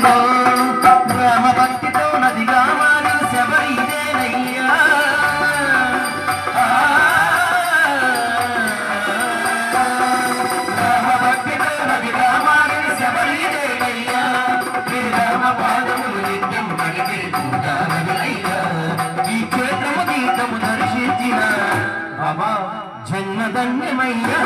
పాదములో గ్రామ భక్తితో నదిగా మారిన శబరిదేనయ్యా గ్రామ భక్తితో నదిగా మారిన శబరిదేనయ్యా శ్రీరామ పాదములు నిత్యం నడిపే పూజానయ్యా ఈ క్షేత్రము గీతము దర్శించిన బాబా జన్మధన్యమయ్యా